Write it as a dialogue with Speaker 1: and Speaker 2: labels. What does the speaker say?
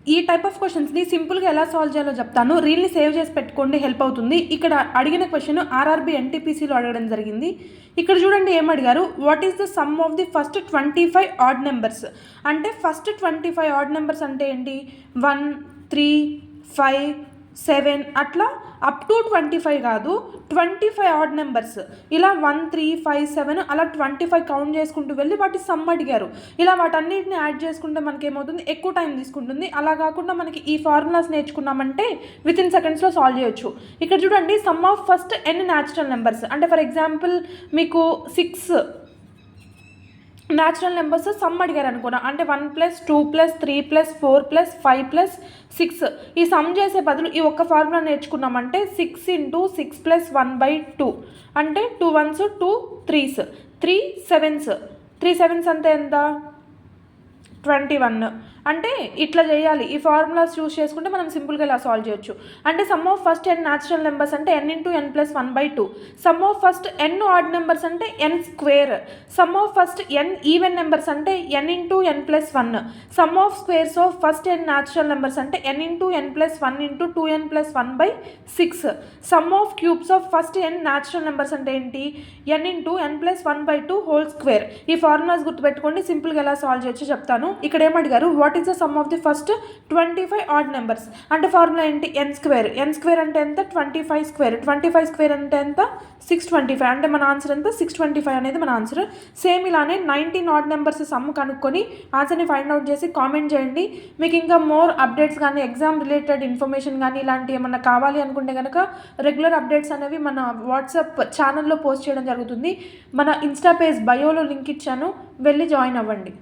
Speaker 1: ఈ type of క్వశ్చన్స్ని సింపుల్గా ఎలా సాల్వ్ చేయాలో చెప్తాను. రీల్ని సేవ్ చేసి పెట్టుకోండి, హెల్ప్ అవుతుంది. ఇక్కడ అడిగిన క్వశ్చన్ ఆర్ఆర్బీ ఎన్టీపీసీలో అడగడం జరిగింది. ఇక్కడ చూడండి ఏం అడిగారు, what is the sum of the first 25 odd numbers. అంటే ఫస్ట్ 25 ఆడ్ నెంబర్స్ అంటే ఏంటి, 1, 3, 5, 7 అట్లా అప్ టు 25 కాదు, 25 ఆడ్ నెంబర్స్. ఇలా 1, 3, 5, 7 అలా 25 కౌంట్ చేసుకుంటూ వెళ్ళి వాటి సమ్ అడిగారు. ఇలా వాటన్నిటిని యాడ్ చేసుకుంటే మనకి ఏమవుతుంది, ఎక్కువ టైం తీసుకుంటుంది. అలా కాకుండా మనకి ఈ ఫార్ములాస్ నేర్చుకున్నామంటే వితిన్ సెకండ్స్లో సాల్వ్ చేయొచ్చు. ఇక్కడ చూడండి some of first n natural numbers. అంటే ఫర్ ఎగ్జాంపుల్ మీకు 6 న్యాచురల్ నెంబర్స్ సమ్ అడిగారు అనుకున్నా, అంటే 1 + 2 + 3 + 4 + 5 + 6 ఈ సమ్ చేసే బదులు ఈ ఒక్క ఫార్ములా నేర్చుకున్నామంటే 6 × 6 + 1/2 అంటే 2 1s 2 3s 3 7s 3 7s అంటే ఎంత, 21. అంటే ఇట్లా చేయాలి. ఈ ఫార్ములాస్ యూస్ చేసుకుంటే మనం సింపుల్గా ఇలా సాల్వ్ చేయొచ్చు. అంటే some of first n natural numbers అంటే n × n + 1/2. Some of first n add numbers అంటే n². Some of first n even numbers అంటే n × n + 1. Some of squares of first n natural numbers అంటే n × n + 1 × 2n + 1/6. Some of cubes of first n natural numbers అంటే ఏంటి, n × n + 1/2 ఈ formulas గుర్తుపెట్టుకోండి. సింపుల్గా ఎలా solve చేయొచ్చు చెప్తాను. ఇక్కడ ఏమడిగారు, what is the sum of the first 25 odd numbers. అంటే ఫార్ములా ఏంటి, n² అంటే ఎంత, 25². 25² అంటే ఎంత, 625. అంటే మన ఆన్సర్ ఎంత, 625 అనేది మన ఆన్సర్. సేమ్ ఇలానే 19 ఆడ్ నెంబర్స్ సమ్ కనుక్కొని ఆన్సర్ని ఫైండ్ అవుట్ చేసి కామెంట్ చేయండి. మీకు ఇంకా మోర్ అప్డేట్స్ కానీ ఎగ్జామ్ రిలేటెడ్ ఇన్ఫర్మేషన్ కానీ ఇలాంటి ఏమన్నా కావాలి అనుకుంటే కనుక రెగ్యులర్ అప్డేట్స్ అనేవి మన వాట్సాప్ ఛానల్లో పోస్ట్ చేయడం జరుగుతుంది. మన ఇన్స్టా పేజ్ బయోలో లింక్ ఇచ్చాను, వెళ్ళి జాయిన్ అవ్వండి.